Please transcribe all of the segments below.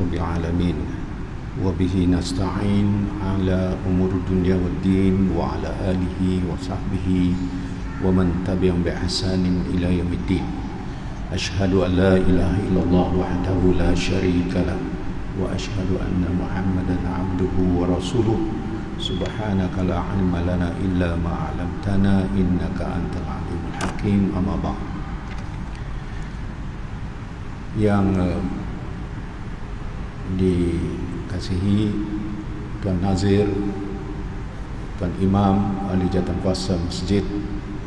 رب العالمين وبه نستعين على أمور الدنيا والدين وعلى آله وصحبه ومن تبعهم بإحسان إلى يوم الدين. أشهد أن لا إله إلا الله وحده لا شريك له وأشهد أن محمدا عبده ورسوله سبحانك لا علم لنا إلا ما علمتنا إنك أنت العليم الحكيم. أما بعد. Yang dikasihi Tuan Nazir, Tuan Imam Ahli Jawatankuasa Masjid,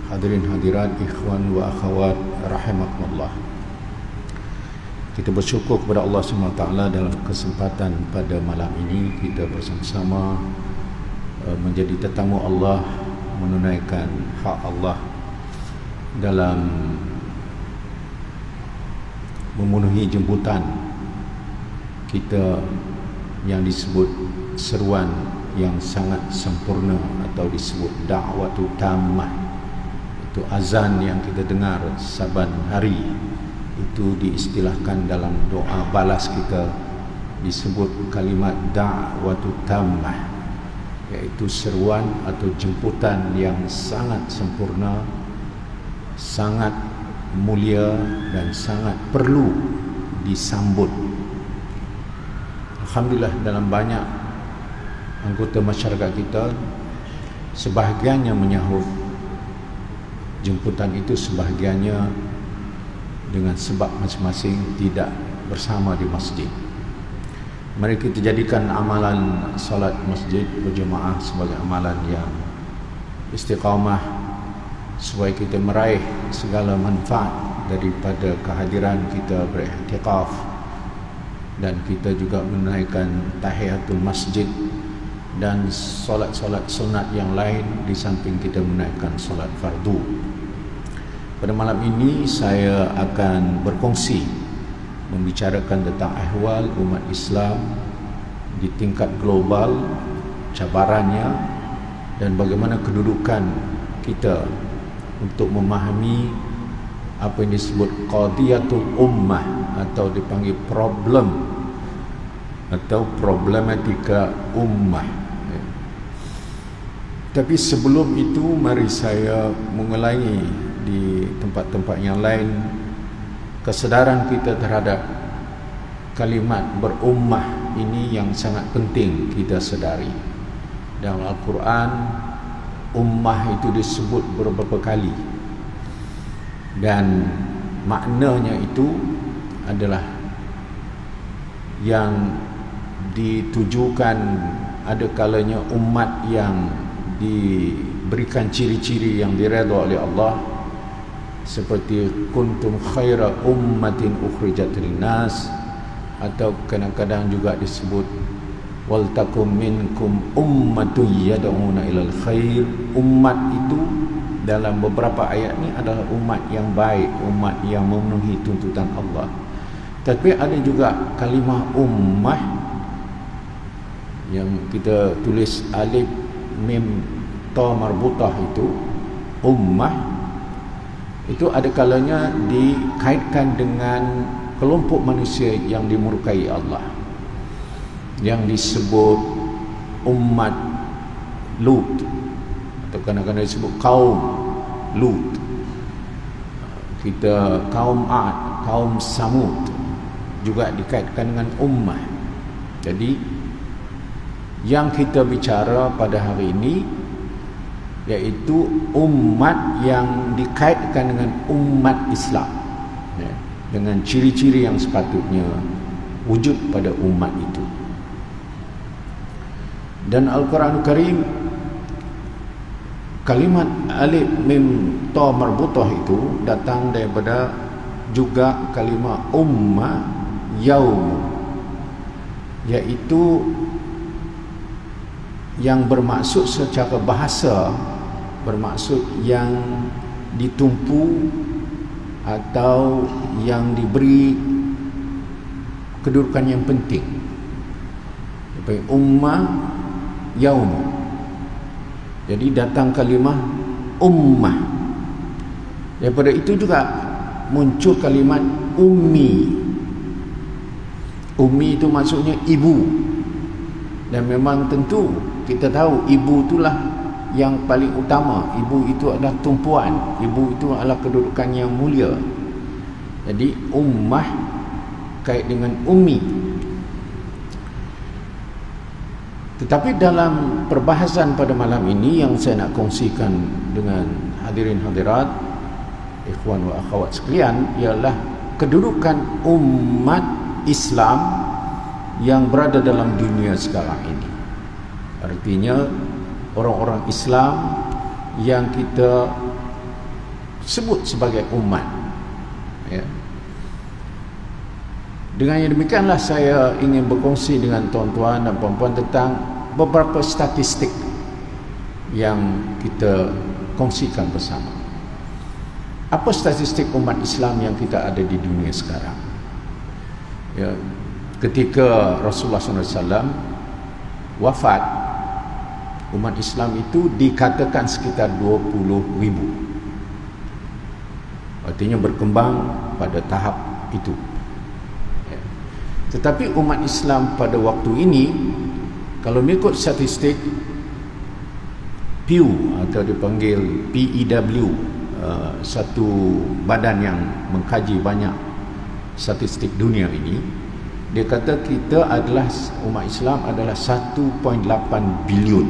hadirin hadirat, ikhwan wa akhwat rahimakumullah. Kita bersyukur kepada Allah SWT dalam kesempatan pada malam ini kita bersama-sama menjadi tetamu Allah, menunaikan hak Allah dalam memenuhi jemputan kita yang disebut seruan yang sangat sempurna atau disebut da'watu tammah. Itu azan yang kita dengar saban hari, itu diistilahkan dalam doa balas kita disebut kalimat da'watu tammah, iaitu seruan atau jemputan yang sangat sempurna, sangat mulia dan sangat perlu disambut. Alhamdulillah, dalam banyak anggota masyarakat kita, sebahagiannya menyahut jemputan itu, sebahagiannya dengan sebab masing-masing tidak bersama di masjid. Mari kita jadikan amalan salat masjid berjemaah sebagai amalan yang istiqamah, supaya kita meraih segala manfaat daripada kehadiran kita beriktikaf, dan kita juga menunaikan tahiyatul masjid dan solat-solat sunat yang lain di samping kita menunaikan solat fardu. Pada malam ini saya akan berkongsi membicarakan tentang ahwal umat Islam di tingkat global, cabarannya, dan bagaimana kedudukan kita untuk memahami apa yang disebut qadiyatul ummah, atau dipanggil problem atau problematika ummah. Tapi sebelum itu, mari saya mengulangi di tempat-tempat yang lain kesedaran kita terhadap kalimat berummah ini yang sangat penting kita sedari. Dalam Al-Quran, ummah itu disebut beberapa kali, dan maknanya itu adalah yang ditujukan ada kalanya umat yang diberikan ciri-ciri yang diredha oleh Allah, seperti kuntum khaira ummatin ukhrijat linnas, atau kadang-kadang juga disebut wal takum minkum ummatun yad'una ilal khair. Umat itu dalam beberapa ayat ini adalah umat yang baik, umat yang memenuhi tuntutan Allah. Tapi ada juga kalimah ummah yang kita tulis alif mim ta marbutah, itu ummah itu ada kalanya dikaitkan dengan kelompok manusia yang dimurkai Allah, yang disebut umat Lut, atau kadang-kadang disebut kaum Lut, kita kaum Ad, kaum Samud juga dikaitkan dengan ummah. Jadi yang kita bicara pada hari ini iaitu umat yang dikaitkan dengan umat Islam, dengan ciri-ciri yang sepatutnya wujud pada umat itu. Dan Al-Quran Karim, kalimat alif mim ta marbutah itu datang daripada juga kalimat ummah yaum, iaitu yang bermaksud secara bahasa, bermaksud yang ditumpu atau yang diberi kedudukan yang penting. Ummah yaum, jadi datang kalimah ummah. Daripada itu juga muncul kalimat ummi. Ummi itu maksudnya ibu. Dan memang tentu kita tahu ibu itulah yang paling utama. Ibu itu adalah tumpuan. Ibu itu adalah kedudukan yang mulia. Jadi ummah kait dengan ummi. Tetapi dalam perbahasan pada malam ini yang saya nak kongsikan dengan hadirin hadirat, ikhwan wa akhwat sekalian, ialah kedudukan umat Islam yang berada dalam dunia sekarang ini. Artinya orang-orang Islam yang kita sebut sebagai umat, ya. Dengan yang demikianlah saya ingin berkongsi dengan tuan-tuan dan puan-puan tentang beberapa statistik yang kita kongsikan bersama. Apa statistik umat Islam yang kita ada di dunia sekarang? Ya, ketika Rasulullah SAW wafat, umat Islam itu dikatakan sekitar 20,000. Artinya berkembang pada tahap itu. Ya. Tetapi umat Islam pada waktu ini, kalau mengikut statistik Pew atau dipanggil PEW, satu badan yang mengkaji banyak statistik dunia ini, dia kata kita adalah, umat Islam adalah 1.8 bilion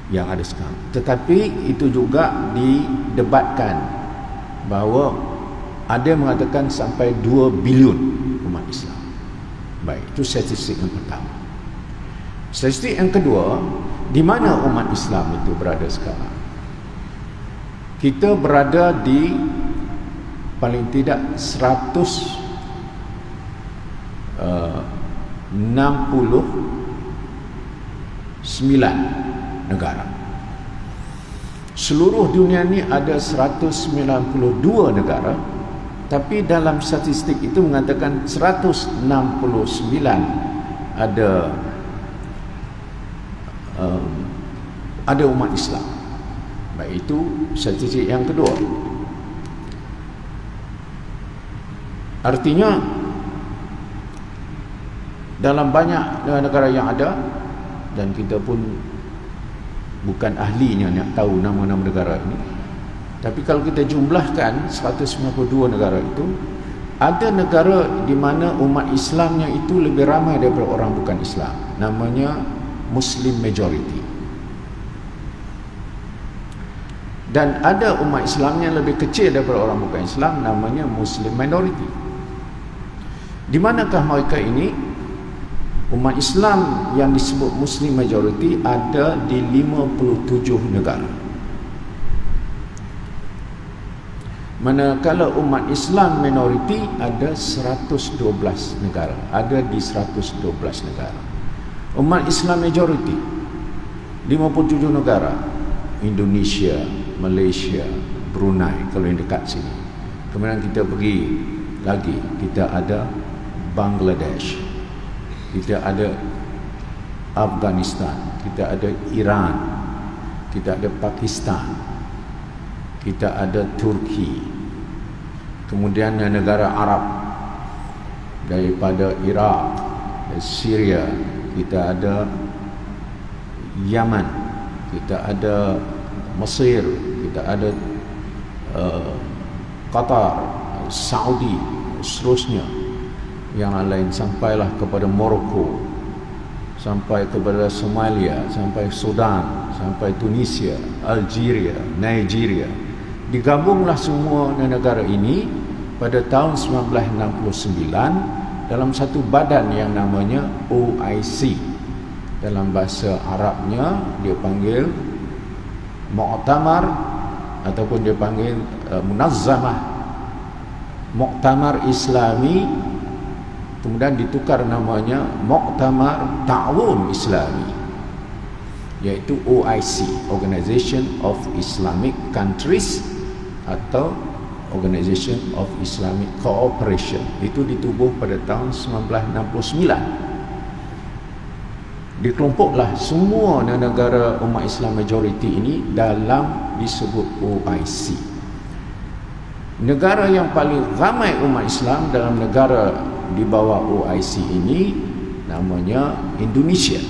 yang ada sekarang. Tetapi itu juga didebatkan bahawa ada yang mengatakan sampai 2 bilion umat Islam. Baik, itu statistik yang pertama. Statistik yang kedua, di mana umat Islam itu berada sekarang? Kita berada di paling tidak 169 negara. Seluruh dunia ni ada 192 negara, tapi dalam statistik itu mengatakan 169 ada umat Islam. Baik, itu statistik yang kedua. Artinya dalam banyak negara yang ada, dan kita pun bukan ahlinya nak tahu nama-nama negara ini, tapi kalau kita jumlahkan 192 negara itu, ada negara di mana umat Islamnya itu lebih ramai daripada orang bukan Islam. Namanya Muslim majority. Dan ada umat Islam yang lebih kecil daripada orang bukan Islam, namanya Muslim minority. Di manakah mereka ini? Umat Islam yang disebut Muslim majority ada di 57 negara. Manakala umat Islam minority ada 112 negara, ada di 112 negara. Umat Islam majority 57 negara. Indonesia, Malaysia, Brunei kalau yang dekat sini. Kemudian kita pergi lagi, kita ada Bangladesh, kita ada Afghanistan, kita ada Iran, kita ada Pakistan, kita ada Turki, kemudian negara Arab daripada Iraq, Syria, kita ada Yaman, kita ada Mesir, kita ada Qatar, Saudi, seterusnya yang lain, sampailah kepada Morocco, sampai kepada Somalia, sampai Sudan, sampai Tunisia, Algeria, Nigeria. Digabunglah semua negara ini pada tahun 1969 dalam satu badan yang namanya OIC. Dalam bahasa Arabnya dia panggil Mu'tamar, ataupun dia panggil Munazzamah Muktamar Islami, kemudian ditukar namanya Muktamar Ta'awun Islami, iaitu OIC, Organization of Islamic Countries atau Organization of Islamic Cooperation. Itu ditubuh pada tahun 1969. Dikelompoklah semua negara umat Islam majoriti ini dalam disebut OIC. Negara yang paling ramai umat Islam dalam negara di bawah OIC ini namanya Indonesia.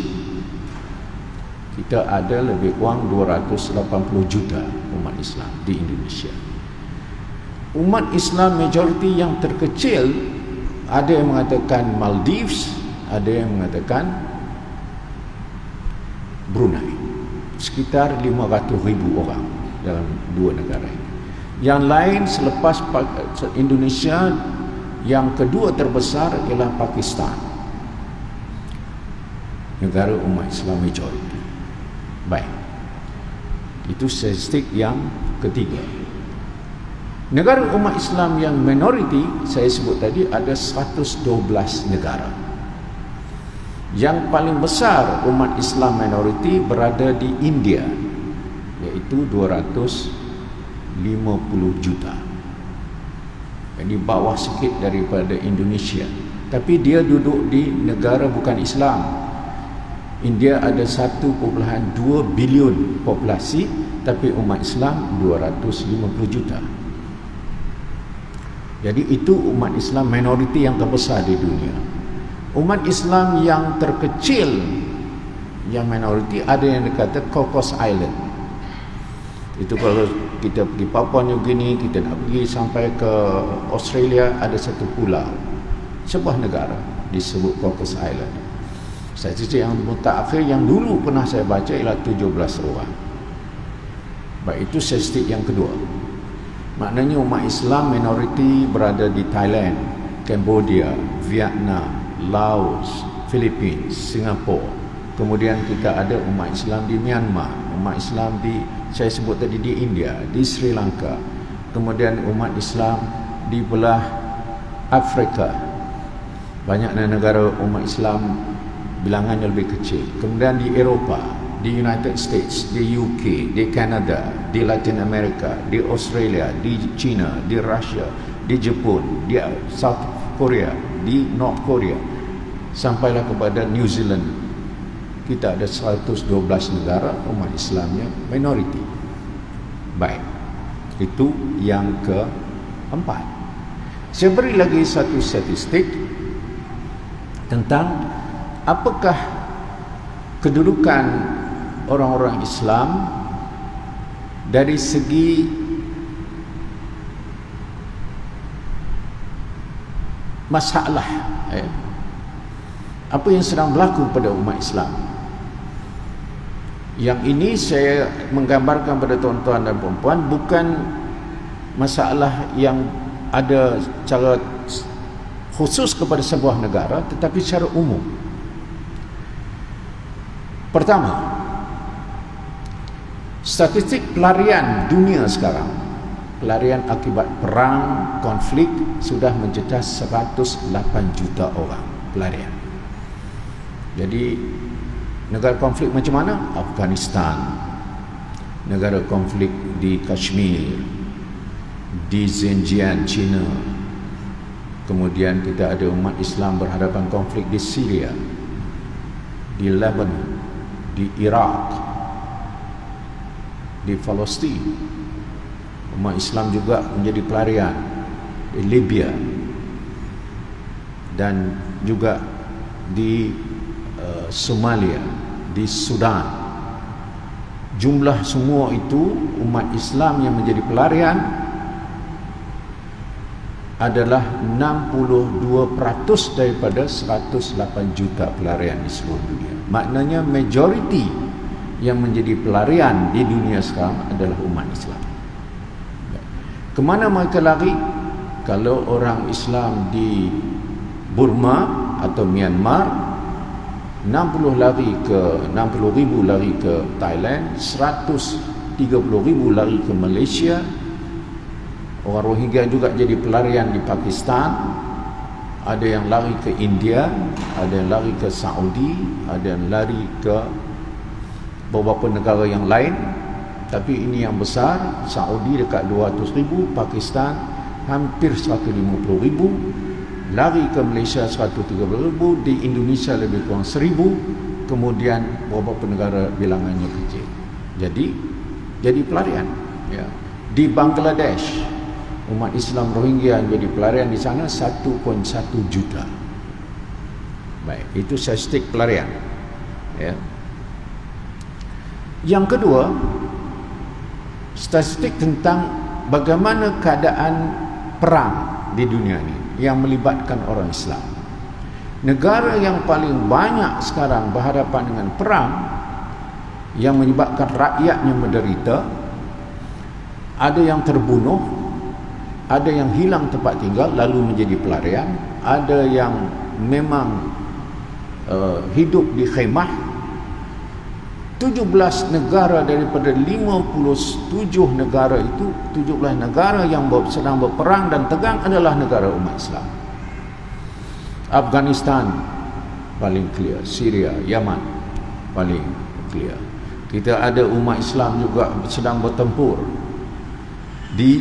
Kita ada lebih kurang 280 juta umat Islam di Indonesia. Umat Islam majoriti yang terkecil, ada yang mengatakan Maldives, ada yang mengatakan Brunei. Sekitar 500,000 orang dalam dua negara ini. Yang lain selepas Indonesia, yang kedua terbesar ialah Pakistan, negara umat Islam majoriti. Baik, itu statistik yang ketiga. Negara umat Islam yang minoriti saya sebut tadi ada 112 negara. Yang paling besar umat Islam minoriti berada di India, iaitu 250 juta. Jadi bawah sikit daripada Indonesia, tapi dia duduk di negara bukan Islam. India ada 1.2 bilion populasi, tapi umat Islam 250 juta. Jadi itu umat Islam minoriti yang terbesar di dunia. Umat Islam yang terkecil, yang minoriti, ada yang dikata Cocos Island. Itu kalau kita pergi Papua New Guinea, kita nak pergi sampai ke Australia, ada satu pulau, sebuah negara disebut Cocos Island. Statistik yang mutakhir yang dulu pernah saya baca ialah 17 orang. Baik, itu statistik yang kedua. Maknanya umat Islam minoriti berada di Thailand, Cambodia, Vietnam, Laos, Philippines, Singapura. Kemudian kita ada umat Islam di Myanmar, umat Islam di, saya sebut tadi, di India, di Sri Lanka. Kemudian umat Islam di belah Afrika. Banyak negara umat Islam bilangannya lebih kecil. Kemudian di Eropah, di United States, di UK, di Canada, di Latin America, di Australia, di China, di Russia, di Jepun, di South Korea, di North Korea, sampailah kepada New Zealand. Kita ada 112 negara umat Islamnya minoriti. Baik, itu yang keempat. Saya beri lagi satu statistik tentang apakah kedudukan orang-orang Islam dari segi masalah, apa yang sedang berlaku pada umat Islam. Yang ini saya menggambarkan pada tuan-tuan dan puan-puan bukan masalah yang ada cara khusus kepada sebuah negara, tetapi secara umum. Pertama, statistik pelarian dunia sekarang, pelarian akibat perang, konflik, sudah mencecah 108 juta orang pelarian. Jadi negara konflik macam mana? Afghanistan, negara konflik di Kashmir, di Xinjiang, China. Kemudian kita ada umat Islam berhadapan konflik di Syria, di Lebanon, di Iraq, di Palestin. Umat Islam juga menjadi pelarian di Libya dan juga di Somalia, di Sudan. Jumlah semua itu umat Islam yang menjadi pelarian adalah 62% daripada 108 juta pelarian di seluruh dunia. Maknanya majoriti yang menjadi pelarian di dunia sekarang adalah umat Islam. Kemana mereka lari? Kalau orang Islam di Burma atau Myanmar, 60 ribu lari ke Thailand, 130,000 lari ke Malaysia. Orang Rohingya juga jadi pelarian di Pakistan. Ada yang lari ke India, ada yang lari ke Saudi, ada yang lari ke beberapa negara yang lain. Tapi ini yang besar, Saudi dekat 200,000, Pakistan hampir 150,000, lari ke Malaysia 130,000, di Indonesia lebih kurang 1,000, kemudian beberapa negara bilangannya kecil. Jadi pelarian. Ya. Di Bangladesh umat Islam Rohingya yang jadi pelarian di sana 1.1 juta. Baik, itu statistik pelarian. Ya. Yang kedua, statistik tentang bagaimana keadaan perang di dunia ini yang melibatkan orang Islam. Negara yang paling banyak sekarang berhadapan dengan perang yang menyebabkan rakyatnya menderita, ada yang terbunuh, ada yang hilang tempat tinggal lalu menjadi pelarian, ada yang memang hidup di khemah. 17 negara daripada 57 negara itu, 17 negara yang sedang berperang dan tegang adalah negara umat Islam. Afghanistan paling clear, Syria, Yaman paling clear. Kita ada umat Islam juga sedang bertempur di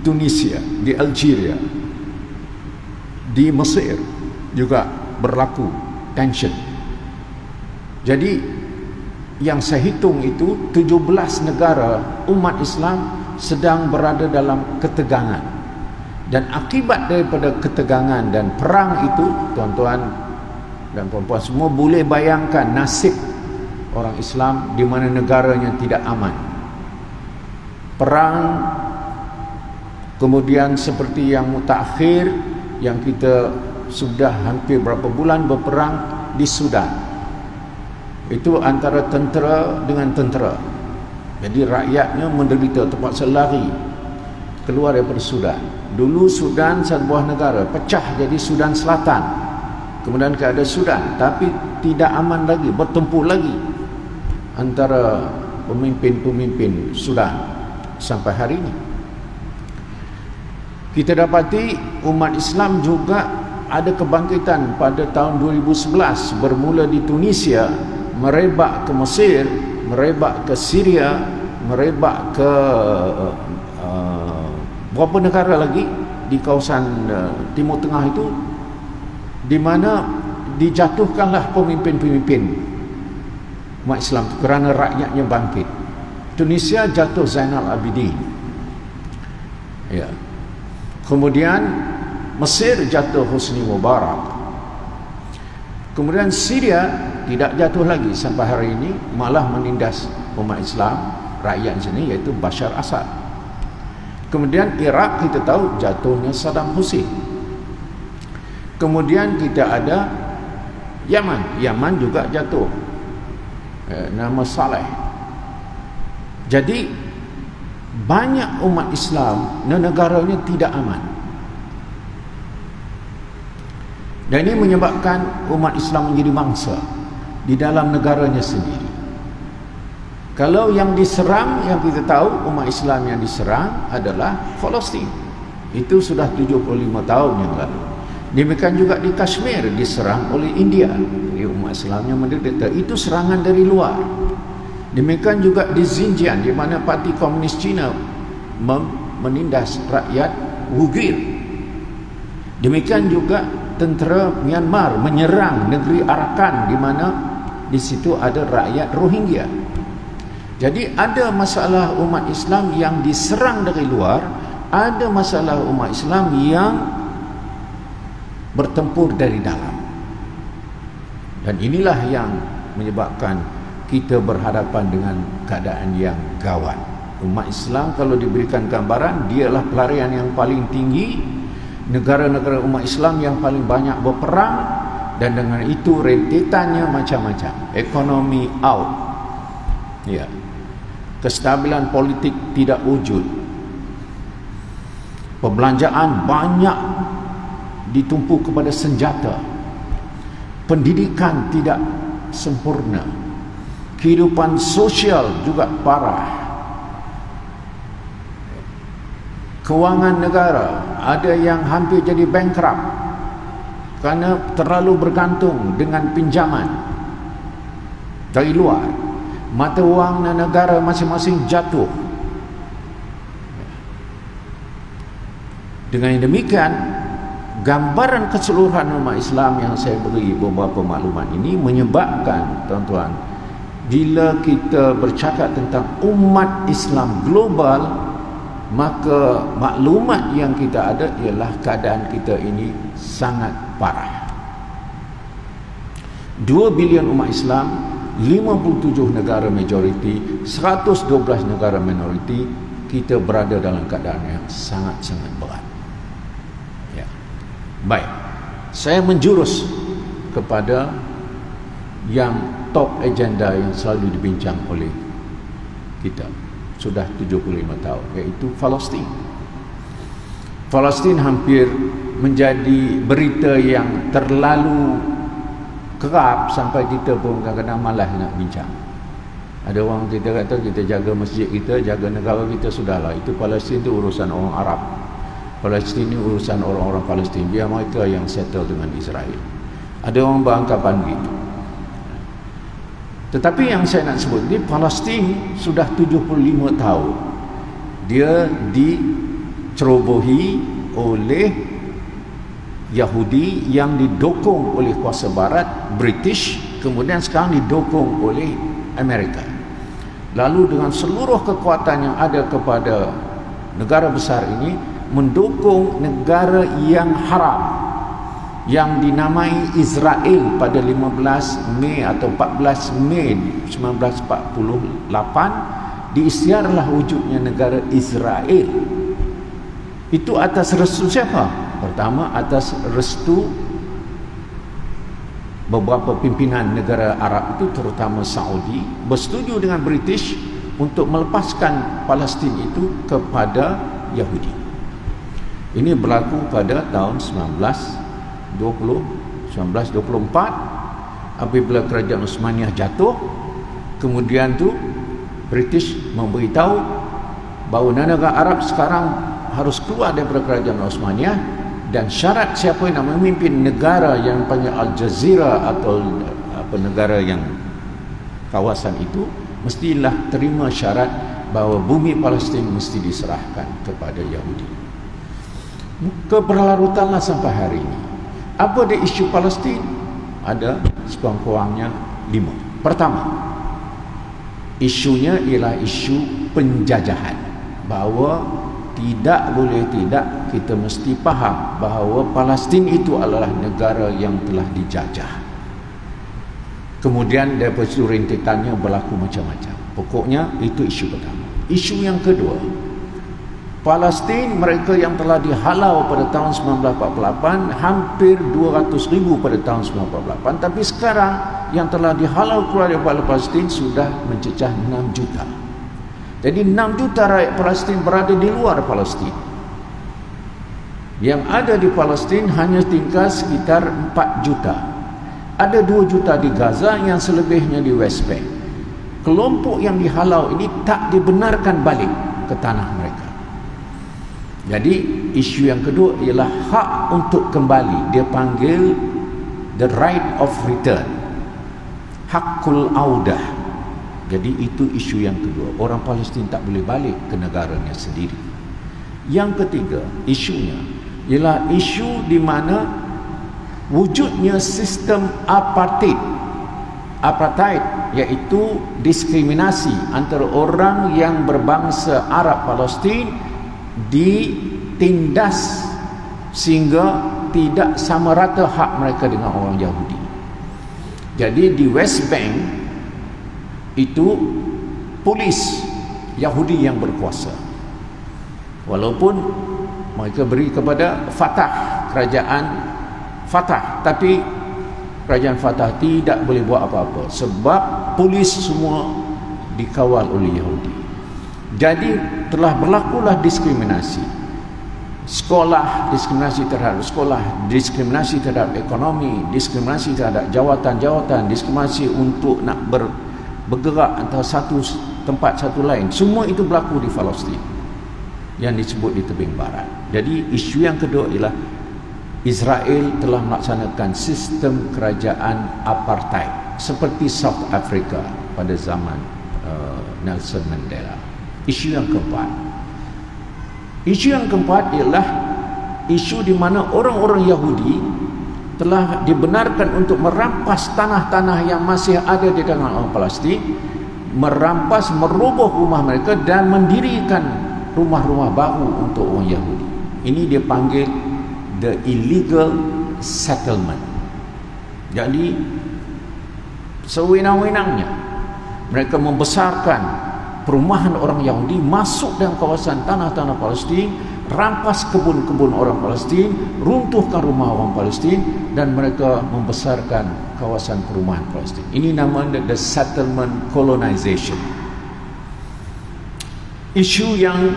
Tunisia, di Algeria, di Mesir juga berlaku tension. Jadi yang saya hitung itu 17 negara umat Islam sedang berada dalam ketegangan. Dan akibat daripada ketegangan dan perang itu, tuan-tuan dan puan-puan semua boleh bayangkan nasib orang Islam di mana negaranya tidak aman. Perang, kemudian seperti yang mutakhir yang kita sudah hampir berapa bulan berperang di Sudan. Itu antara tentera dengan tentera. Jadi rakyatnya menderita, terpaksa lari keluar daripada Sudan. Dulu Sudan satu buah negara, pecah jadi Sudan Selatan, kemudian ada Sudan, tapi tidak aman lagi, bertempur lagi antara pemimpin-pemimpin Sudan sampai hari ini. Kita dapati umat Islam juga ada kebangkitan pada tahun 2011, bermula di Tunisia, merebak ke Mesir, merebak ke Syria, merebak ke beberapa negara lagi di kawasan Timur Tengah itu, di mana dijatuhkanlah pemimpin-pemimpin umat Islam kerana rakyatnya bangkit. Tunisia jatuh Zainal Abidin, ya. Kemudian Mesir jatuh Hosni Mubarak. Kemudian Syria tidak jatuh lagi sampai hari ini, malah menindas umat Islam, rakyat sini, iaitu Bashar Assad. Kemudian Iraq kita tahu jatuhnya Saddam Hussein. Kemudian kita ada Yaman, Yaman juga jatuh nama Saleh. Jadi banyak umat Islam dan negaranya tidak aman. Dan ini menyebabkan umat Islam menjadi mangsa di dalam negaranya sendiri. Kalau yang diserang, yang kita tahu umat Islam yang diserang adalah Palestin. Itu sudah 75 tahun yang lalu. Demikian juga di Kashmir diserang oleh India. Jadi umat Islamnya menderita. Itu serangan dari luar. Demikian juga di Xinjiang, di mana Parti Komunis Cina menindas rakyat Uyghur. Demikian juga tentera Myanmar menyerang negeri Arakan, di mana di situ ada rakyat Rohingya. Jadi ada masalah umat Islam yang diserang dari luar, ada masalah umat Islam yang bertempur dari dalam. Dan inilah yang menyebabkan kita berhadapan dengan keadaan yang gawat. Umat Islam kalau diberikan gambaran, dialah pelarian yang paling tinggi, negara-negara umat Islam yang paling banyak berperang, dan dengan itu rentetannya macam-macam. Ekonomi out, ya. Kestabilan politik tidak wujud. Perbelanjaan banyak ditumpu kepada senjata. Pendidikan tidak sempurna. Kehidupan sosial juga parah. Kewangan negara ada yang hampir jadi bankrupt kerana terlalu bergantung dengan pinjaman dari luar. Mata wang negara masing-masing jatuh. Dengan demikian, gambaran keseluruhan umat Islam yang saya beri beberapa maklumat ini menyebabkan, tuan-tuan, bila kita bercakap tentang umat Islam global, maka maklumat yang kita ada ialah keadaan kita ini sangat parah. 2 bilion umat Islam, 57 negara majoriti, 112 negara minoriti, kita berada dalam keadaan yang sangat-sangat berat. Ya. Baik, saya menjurus kepada yang top agenda yang selalu dibincang oleh kita sudah 75 tahun, iaitu Palestin. Palestin hampir menjadi berita yang terlalu kerap sampai kita pun kadang-kadang malas nak bincang. Ada orang kita kata kita jaga masjid kita, jaga negara kita, sudahlah, itu Palestin itu urusan orang Arab. Palestin ini urusan orang-orang Palestin, biar mereka yang settle dengan Israel. Ada orang beranggapan begitu. Tetapi yang saya nak sebut ni, Palestin sudah 75 tahun dia dicerobohi oleh Yahudi yang didukung oleh kuasa barat, British, kemudian sekarang didukung oleh Amerika. Lalu dengan seluruh kekuatan yang ada kepada negara besar ini, mendukung negara yang haram yang dinamai Israel pada 15 Mei atau 14 Mei 1948 diisytiharlah wujudnya negara Israel. Itu atas restu siapa? Pertama, atas restu beberapa pimpinan negara Arab itu, terutama Saudi, bersetuju dengan British untuk melepaskan Palestin itu kepada Yahudi. Ini berlaku pada tahun 1924 apabila kerajaan Uthmaniyah jatuh. Kemudian tu British memberitahu bahawa negara Arab sekarang harus keluar daripada kerajaan Uthmaniyah, dan syarat siapa yang nak memimpin negara yang panggil Al Jazeera atau negara yang kawasan itu mestilah terima syarat bahawa bumi Palestin mesti diserahkan kepada Yahudi. Keberlarutanlah sampai hari ini. Apa dia isu Palestin? Ada sekurang-kurangnya 5. Pertama, isunya ialah isu penjajahan, bahawa tidak boleh tidak kita mesti faham bahawa Palestin itu adalah negara yang telah dijajah. Kemudian daripada seluruh rintikannya berlaku macam-macam. Pokoknya itu isu pertama. Isu yang kedua, Palestin mereka yang telah dihalau pada tahun 1948 hampir 200,000 pada tahun 1948, tapi sekarang yang telah dihalau keluar daripada Palestin sudah mencecah 6 juta. Jadi 6 juta rakyat Palestin berada di luar Palestin. Yang ada di Palestin hanya tinggal sekitar 4 juta. Ada 2 juta di Gaza, yang selebihnya di West Bank. Kelompok yang dihalau ini tak dibenarkan balik ke tanah mereka. Jadi isu yang kedua ialah hak untuk kembali. Dia panggil the right of return, hakul audah. Jadi itu isu yang kedua. Orang Palestin tak boleh balik ke negaranya sendiri. Yang ketiga, isunya ialah isu di mana wujudnya sistem apartheid, iaitu diskriminasi antara orang yang berbangsa Arab Palestin ditindas sehingga tidak sama rata hak mereka dengan orang Yahudi. Jadi di West Bank itu polis Yahudi yang berkuasa, walaupun mereka beri kepada Fatah, kerajaan Fatah, tapi kerajaan Fatah tidak boleh buat apa-apa sebab polis semua dikawal oleh Yahudi. Jadi telah berlakulah diskriminasi. Sekolah, diskriminasi terhadap sekolah, diskriminasi terhadap ekonomi, diskriminasi terhadap jawatan-jawatan, diskriminasi untuk nak bergerak antara satu tempat satu lain. Semua itu berlaku di Palestin yang disebut di tebing barat. Jadi isu yang kedua ialah Israel telah melaksanakan sistem kerajaan apartheid seperti South Africa pada zaman Nelson Mandela. Isu yang keempat ialah isu di mana orang-orang Yahudi telah dibenarkan untuk merampas tanah-tanah yang masih ada di tangan orang Palestin, merampas, meroboh rumah mereka dan mendirikan rumah-rumah baru untuk orang Yahudi. Ini dia panggil the illegal settlement. Jadi sewenang-wenangnya mereka membesarkan perumahan orang Yahudi, masuk dalam kawasan tanah-tanah Palestin, rampas kebun-kebun orang Palestin, runtuhkan rumah orang Palestin, dan mereka membesarkan kawasan perumahan Palestin. Ini namanya the settlement colonization. Isu yang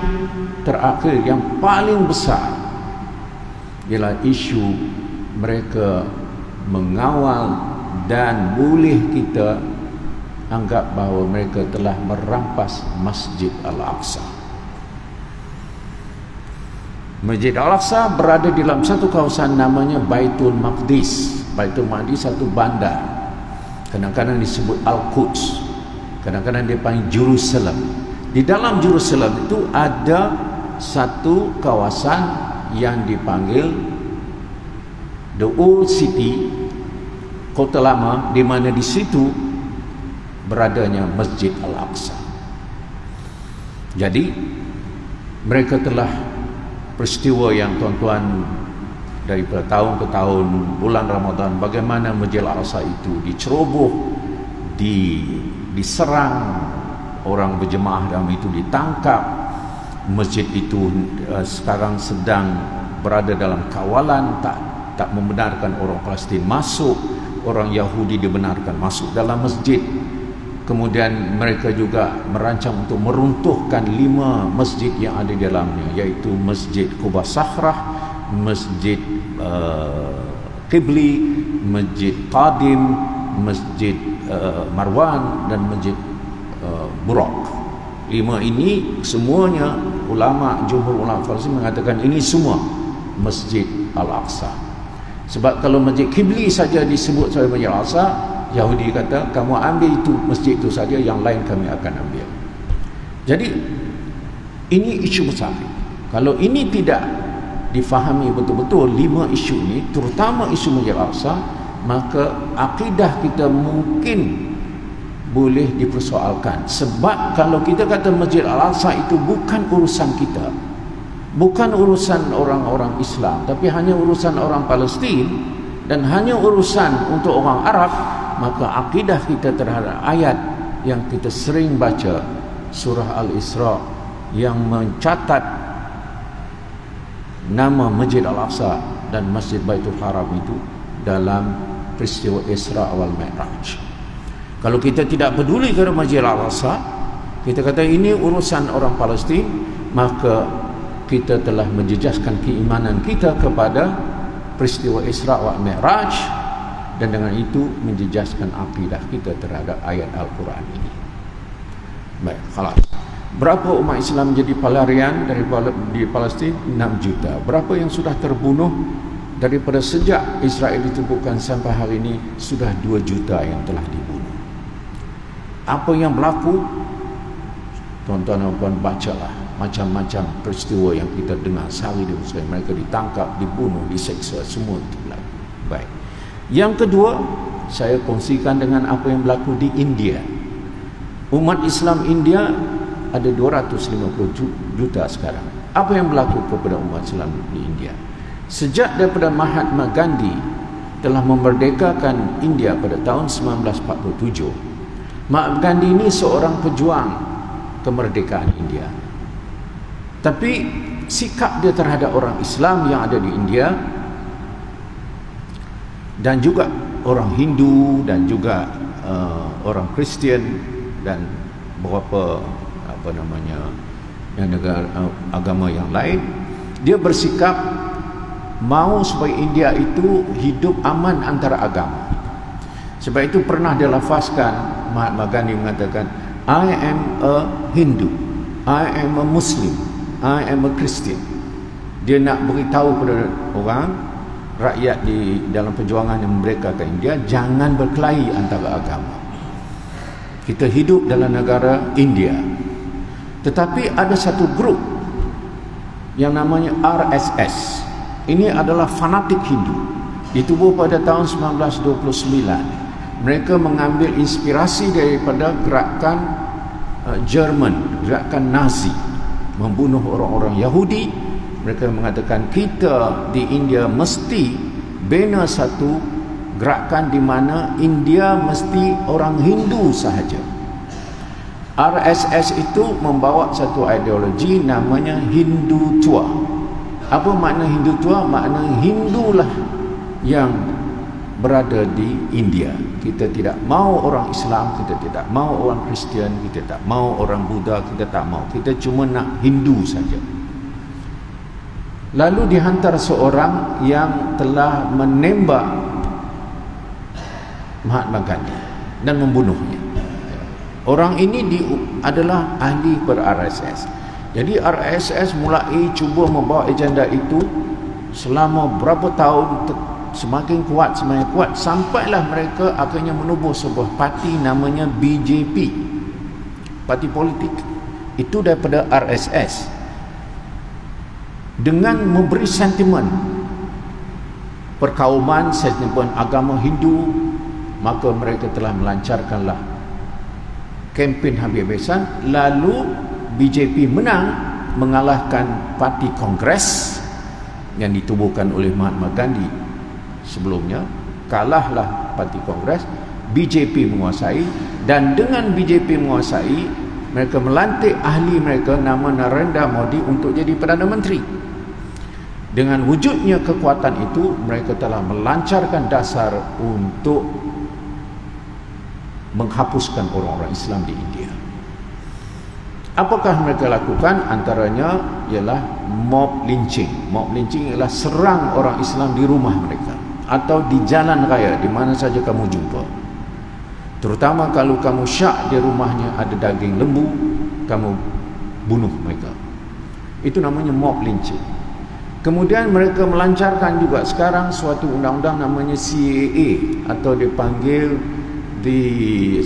terakhir, yang paling besar, ialah isu mereka mengawal dan boleh kita anggap bahawa mereka telah merampas Masjid Al-Aqsa. Masjid Al-Aqsa berada di dalam satu kawasan namanya Baitul Maqdis. Baitul Maqdis satu bandar. Kadang-kadang disebut Al-Quds, kadang-kadang dia panggil Jerusalem. Di dalam Jerusalem itu ada satu kawasan yang dipanggil the Old City, kota lama, di mana di situ beradanya Masjid Al-Aqsa. Jadi mereka telah peristiwa yang tuan-tuan daripada tahun ke tahun, bulan Ramadan, bagaimana Masjid Al-Aqsa itu diceroboh, diserang, orang berjemaah dalam itu ditangkap. Masjid itu sekarang sedang berada dalam kawalan, tak membenarkan orang Palestin masuk, orang Yahudi dibenarkan masuk dalam masjid. Kemudian mereka juga merancang untuk meruntuhkan 5 masjid yang ada di dalamnya, iaitu Masjid Quba Sakhrah, Masjid Qibli, Masjid Qadim, Masjid Marwan, dan Masjid Buraq. 5 ini semuanya jumhur ulama Palestin mengatakan ini semua Masjid Al-Aqsa. Sebab kalau Masjid Qibli saja disebut sebagai Masjid Al-Aqsa, Yahudi kata kamu ambil itu masjid itu saja, yang lain kami akan ambil. Jadi ini isu besar. Kalau ini tidak difahami betul-betul 5 isu ini, terutama isu Masjid Al-Aqsa, maka akidah kita mungkin boleh dipersoalkan. Sebab kalau kita kata Masjid Al-Aqsa itu bukan urusan kita, bukan urusan orang-orang Islam, tapi hanya urusan orang Palestin dan hanya urusan untuk orang Arab, maka akidah kita terhadap ayat yang kita sering baca, surah Al-Isra, yang mencatat nama Masjid Al-Aqsa dan Masjid Baitul Haram itu dalam peristiwa Isra wal Mi'raj. Kalau kita tidak peduli kepada Masjid Al-Aqsa, kita kata ini urusan orang Palestin, maka kita telah menjejaskan keimanan kita kepada peristiwa Isra wal Mi'raj, dan dengan itu menjejaskan akidah kita terhadap ayat Al-Quran ini. Baik, khalas. Berapa umat Islam jadi pelarian di Palestin? 6 juta. Berapa yang sudah terbunuh daripada sejak Israel ditemukan sampai hari ini? Sudah 2 juta yang telah dibunuh. Apa yang berlaku? Tuan-tuan dan puan, bacalah macam-macam peristiwa yang kita dengar sehari demi sehari. Mereka ditangkap, dibunuh, diseksa, semua itu berlaku. Baik. Yang kedua, saya kongsikan dengan apa yang berlaku di India. Umat Islam India ada 250 juta sekarang. Apa yang berlaku kepada umat Islam di India? Sejak daripada Mahatma Gandhi telah memerdekakan India pada tahun 1947, Mahatma Gandhi ini seorang pejuang kemerdekaan India. Tapi sikap dia terhadap orang Islam yang ada di India, dan juga orang Hindu, dan juga orang Kristian, dan beberapa yang negara agama yang lain, dia bersikap mau supaya India itu hidup aman antara agama. Sebab itu pernah dia lafazkan, Mahatma Gandhi mengatakan, I am a Hindu, I am a Muslim, I am a Christian. Dia nak beritahu kepada orang, rakyat di dalam perjuangan yang mereka ke India, jangan berkelahi antara agama. Kita hidup dalam negara India. Tetapi ada satu grup yang namanya RSS. Ini adalah fanatik Hindu. Ditubuh pada tahun 1929. Mereka mengambil inspirasi daripada gerakan Jerman, gerakan Nazi. membunuh orang-orang Yahudi. Mereka mengatakan kita di India mesti bina satu gerakan di mana India mesti orang Hindu sahaja. RSS itu membawa satu ideologi namanya Hindutva. Apa makna Hindutva? Makna Hindulah yang berada di India. Kita tidak mau orang Islam, kita tidak mau orang Kristian, kita tak mau orang Buddha, kita tak mau. Kita cuma nak Hindu saja. Lalu dihantar seorang yang telah menembak Mahatma Gandhi dan membunuhnya. Orang ini adalah ahli ber-RSS. Jadi RSS mulai cuba membawa agenda itu selama berapa tahun, semakin kuat sampailah mereka akhirnya menubuh sebuah parti namanya BJP, parti politik. Itu daripada RSS. Dengan memberi sentimen perkauman, sentimen agama Hindu, maka mereka telah melancarkanlah kempen habis-habisan. Lalu BJP menang, mengalahkan parti Kongres yang ditubuhkan oleh Mahatma Gandhi sebelumnya. Kalahlah parti Kongres, BJP menguasai, dan dengan BJP menguasai, mereka melantik ahli mereka nama Narendra Modi untuk jadi Perdana Menteri. Dengan wujudnya kekuatan itu, mereka telah melancarkan dasar untuk menghapuskan orang-orang Islam di India. Apakah mereka lakukan? Antaranya ialah mob lynching. Mob lynching ialah serang orang Islam di rumah mereka atau di jalan raya, di mana saja kamu jumpa. Terutama kalau kamu syak di rumahnya ada daging lembu, kamu bunuh mereka. Itu namanya mob lynching. Kemudian mereka melancarkan juga sekarang suatu undang-undang namanya CAA, atau dipanggil the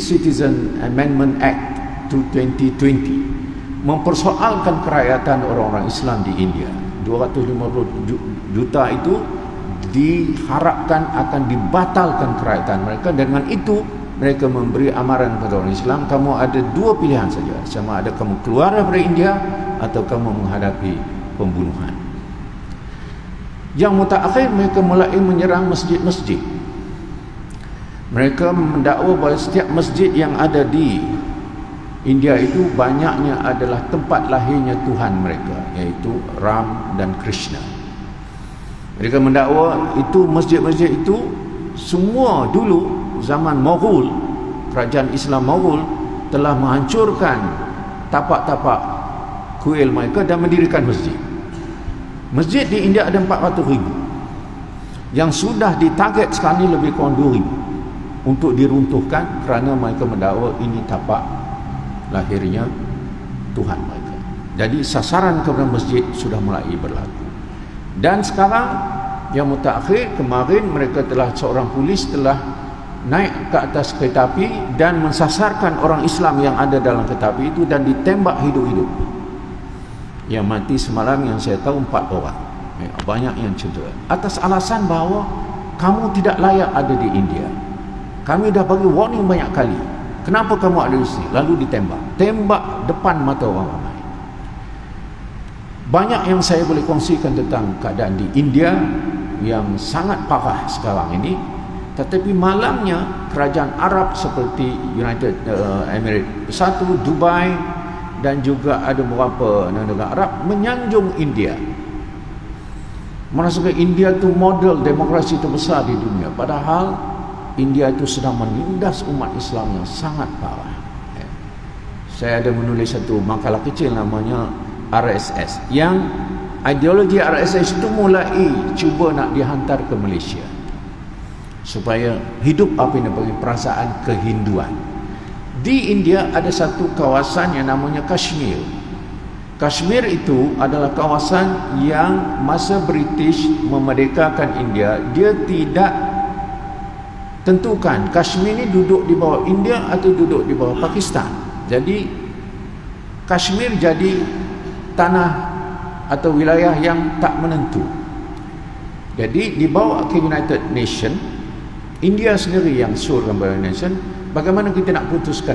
Citizen Amendment Act 2020, mempersoalkan kerakyatan orang-orang Islam di India. 250 juta itu diharapkan akan dibatalkan kerakyatan mereka. Dengan itu mereka memberi amaran kepada orang Islam, kamu ada dua pilihan saja, sama ada kamu keluar dari India atau kamu menghadapi pembunuhan. Yang mutakhir, mereka mulai menyerang masjid-masjid. Mereka mendakwa bahawa setiap masjid yang ada di India itu banyaknya adalah tempat lahirnya Tuhan mereka, iaitu Ram dan Krishna. Mereka mendakwa itu masjid-masjid itu semua dulu zaman Mughal, kerajaan Islam Mughal telah menghancurkan tapak-tapak kuil mereka dan mendirikan masjid. Masjid di India ada 400,000 yang sudah ditarget sekarang ini lebih kurang 2,000 untuk diruntuhkan kerana mereka mendakwa ini tapak lahirnya Tuhan mereka. Jadi sasaran kepada masjid sudah mulai berlaku. Dan sekarang yang mutakhir, kemarin mereka seorang polis telah naik ke atas kereta api dan mensasarkan orang Islam yang ada dalam kereta api itu dan ditembak hidup-hidup. Yang mati semalam yang saya tahu 4 orang, banyak yang cedera, atas alasan bahawa kamu tidak layak ada di India. Kami dah bagi warning banyak kali, kenapa kamu ada di sini? Lalu ditembak, tembak depan mata orang ramai. Banyak yang saya boleh kongsikan tentang keadaan di India yang sangat parah sekarang ini. Tetapi malangnya kerajaan Arab seperti United Emirates Bersatu, Dubai, dan juga ada beberapa negara Arab menyanjung India, merasa India itu model demokrasi terbesar di dunia, padahal India itu sedang menindas umat Islam yang sangat parah. Saya ada menulis satu makalah kecil namanya RSS, yang ideologi RSS itu mulai cuba nak dihantar ke Malaysia supaya hidup apa yang bagi perasaan kehinduan. Di India ada satu kawasan yang namanya Kashmir. Kashmir itu adalah kawasan yang masa British memerdekakan India, dia tidak tentukan Kashmir ini duduk di bawah India atau duduk di bawah Pakistan. Jadi Kashmir jadi tanah atau wilayah yang tak menentu. Jadi dibawa ke United Nation, India sendiri yang suruh United Nation Bagaimana kita nak putuskan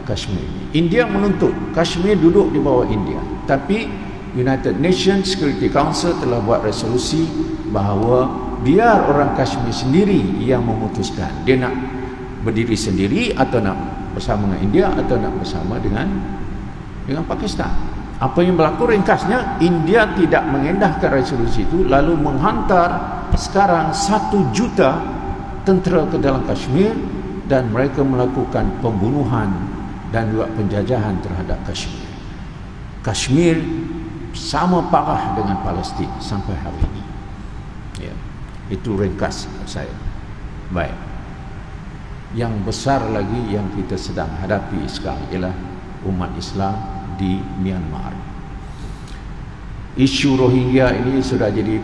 Kashmir ini? India menuntut Kashmir duduk di bawah India, tapi United Nations Security Council telah buat resolusi bahawa biar orang Kashmir sendiri yang memutuskan dia nak berdiri sendiri atau nak bersama dengan India atau nak bersama dengan Pakistan. Apa yang berlaku ringkasnya, India tidak mengendahkan resolusi itu, lalu menghantar sekarang 1 juta tentera ke dalam Kashmir, dan mereka melakukan pembunuhan dan juga penjajahan terhadap Kashmir. Kashmir sama parah dengan Palestin sampai hari ini. Ya, itu ringkas saya. Baik. Yang besar lagi yang kita sedang hadapi sekarang ialah umat Islam di Myanmar. Isu Rohingya ini sudah jadi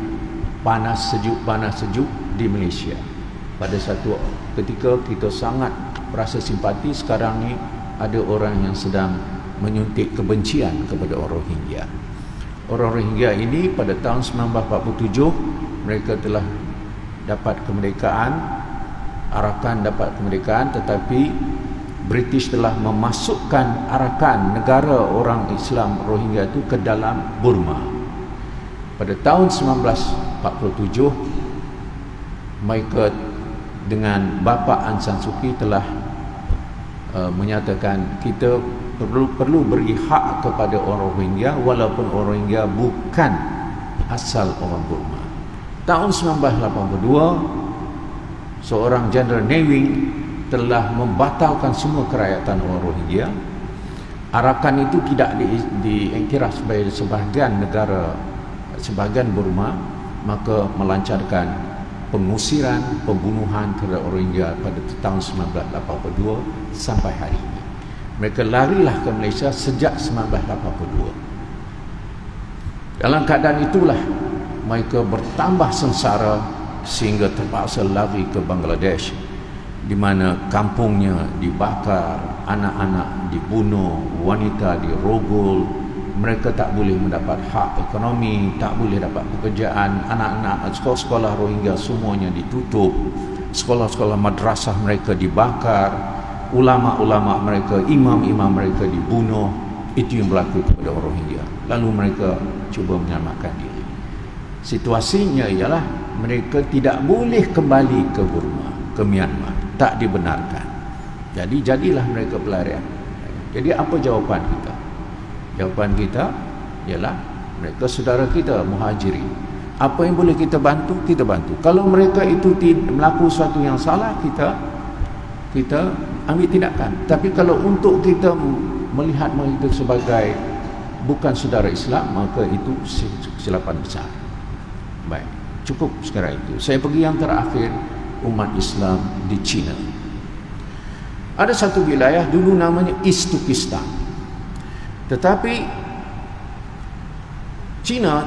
panas sejuk di Malaysia. Pada satu ketika kita sangat rasa simpati, sekarang ni ada orang yang sedang menyuntik kebencian kepada orang Rohingya. Orang Rohingya ini pada tahun 1947 mereka telah dapat kemerdekaan, Arakan dapat kemerdekaan, tetapi British telah memasukkan Arakan, negara orang Islam Rohingya itu, ke dalam Burma. Pada tahun 1947 mereka dengan bapa Aung San Suu Kyi telah menyatakan kita perlu beri hak kepada orang Rohingya walaupun orang Rohingya bukan asal orang Burma. Tahun 1982 seorang Jeneral Navy telah membatalkan semua kerakyatan orang Rohingya. Arakan itu tidak diiktiraf sebagai sebahagian negara, sebahagian Burma, maka melancarkan pengusiran, pembunuhan terhadap Rohingya pada tahun 1982 sampai hari ini. Mereka larilah ke Malaysia sejak 1982. Dalam keadaan itulah mereka bertambah sengsara sehingga terpaksa lari ke Bangladesh, di mana kampungnya dibakar, anak-anak dibunuh, wanita dirogol. Mereka tak boleh mendapat hak ekonomi, tak boleh dapat pekerjaan. Anak-anak sekolah-sekolah Rohingya semuanya ditutup. Sekolah-sekolah madrasah mereka dibakar. Ulama-ulama mereka, imam-imam mereka dibunuh. Itu yang berlaku kepada orang Rohingya. Lalu mereka cuba menyelamatkan diri. Situasinya ialah mereka tidak boleh kembali ke Burma, ke Myanmar. Tak dibenarkan. Jadi jadilah mereka pelarian. Jadi apa jawapan kita? Jawapan kita ialah mereka saudara kita, muhajirin. Apa yang boleh kita bantu, kita bantu. Kalau mereka itu melakukan sesuatu yang salah, kita ambil tindakan. Tapi kalau untuk kita melihat mereka sebagai bukan saudara Islam, maka itu kesilapan besar. Baik, cukup sekarang itu. Saya pergi yang terakhir, umat Islam di China. Ada satu wilayah dulu namanya East Turkestan. Tetapi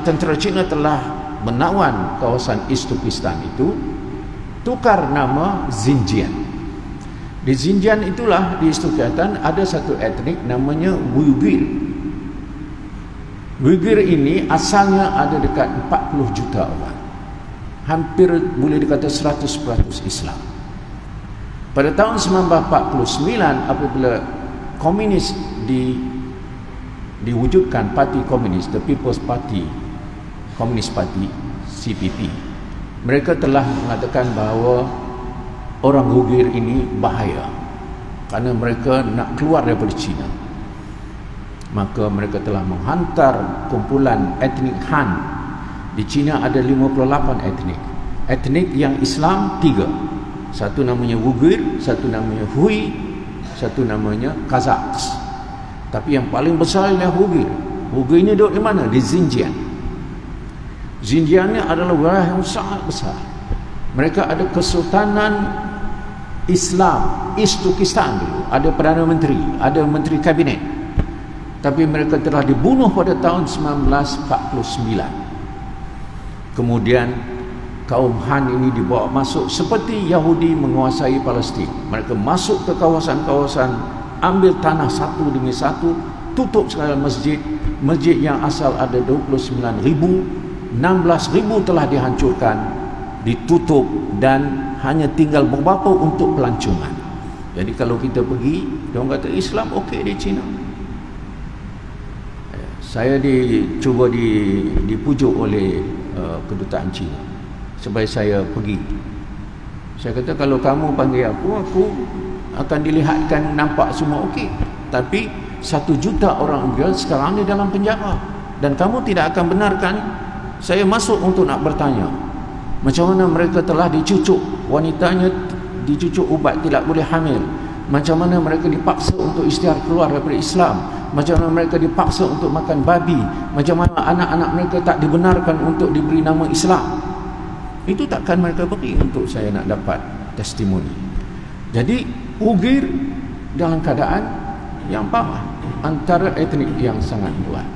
tentera Cina telah menawan kawasan East Turkestan itu, tukar nama Xinjiang. Di Xinjiang itulah, di East Turkestan ada satu etnik namanya Uyghur. Uyghur ini asalnya ada dekat 40 juta orang. Hampir boleh dikata 100% Islam. Pada tahun 1949 apabila komunis diwujudkan parti komunis, The People's Party, Communist Party, CPP, mereka telah mengatakan bahawa orang Uyghur ini bahaya kerana mereka nak keluar daripada China. Maka mereka telah menghantar kumpulan etnik Han. Di China ada 58 etnik. Etnik yang Islam 3. Satu namanya Uyghur, satu namanya Hui, satu namanya Kazakhs. Tapi yang paling besar ialah Uyghur. Uyghur ini duduk di mana? Di Xinjiang. Xinjiang ini adalah wilayah yang sangat besar. Mereka ada Kesultanan Islam East Turkestan dulu. Ada Perdana Menteri, ada Menteri Kabinet. Tapi mereka telah dibunuh pada tahun 1949. Kemudian kaum Han ini dibawa masuk seperti Yahudi menguasai Palestin. Mereka masuk ke kawasan-kawasan, ambil tanah satu demi satu, tutup segala masjid. Masjid yang asal ada 29,000, 16,000 telah dihancurkan, ditutup, dan hanya tinggal beberapa untuk pelancongan. Jadi kalau kita pergi, dia orang kata Islam okey di China. Saya cuba dipujuk oleh kedutaan China supaya saya pergi. Saya kata kalau kamu panggil aku akan dilihatkan nampak semua okey. Tapi 1 juta orang Uyghur sekarang di dalam penjara, dan kamu tidak akan benarkan saya masuk untuk nak bertanya macam mana mereka telah dicucuk, wanitanya dicucuk ubat, tidak boleh hamil, macam mana mereka dipaksa untuk isytihar keluar daripada Islam, macam mana mereka dipaksa untuk makan babi, macam mana anak-anak mereka tak dibenarkan untuk diberi nama Islam. Itu takkan mereka beri untuk saya nak dapat testimoni. Jadi Uyghur dalam keadaan yang parah, antara etnik yang sangat kuat.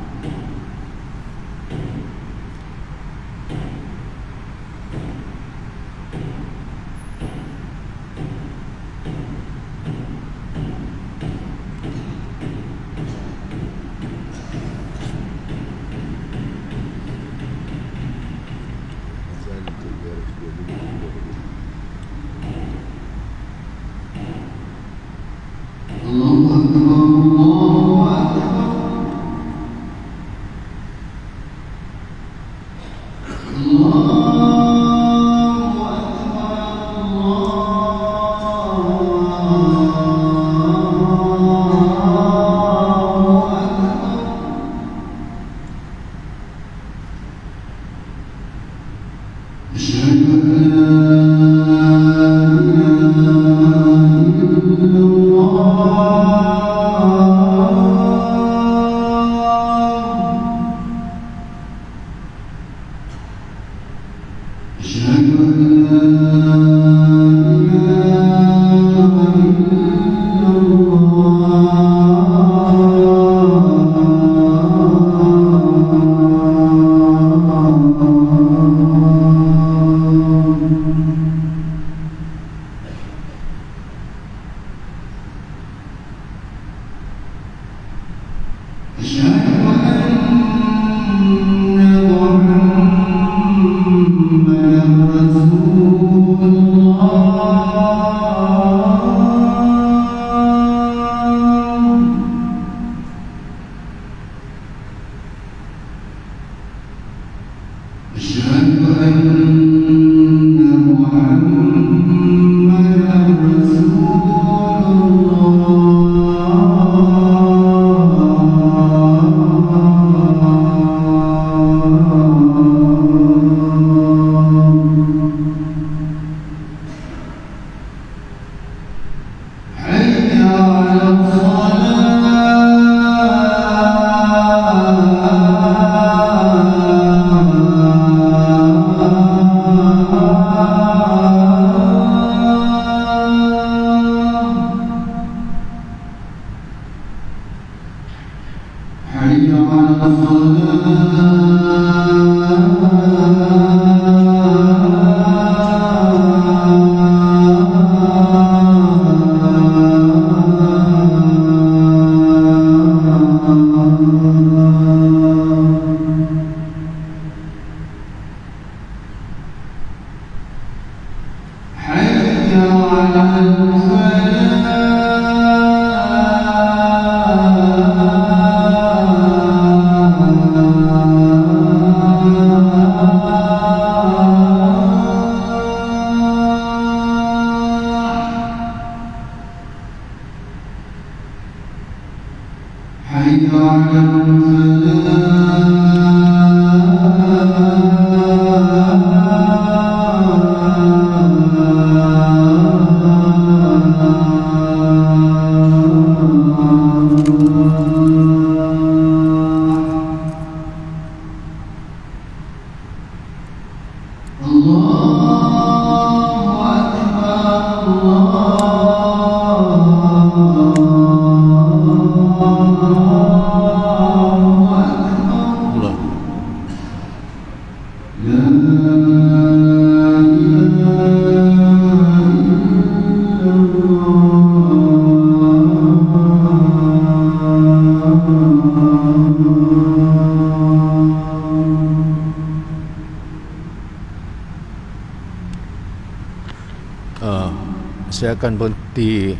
Saya akan berhenti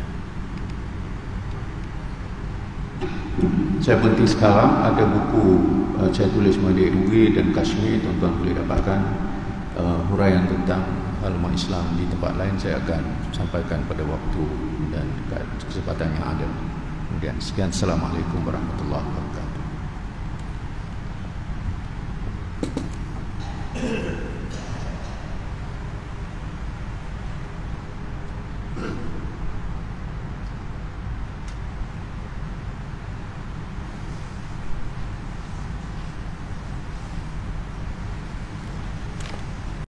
Saya berhenti sekarang. Ada buku saya tulis Malik Rugi dan Kashmir, tuan-tuan boleh dapatkan huraian tentang halaman Islam di tempat lain. Saya akan sampaikan pada waktu dan kesempatan yang ada. Kemudian sekian, Assalamualaikum warahmatullahi wabarakatuh.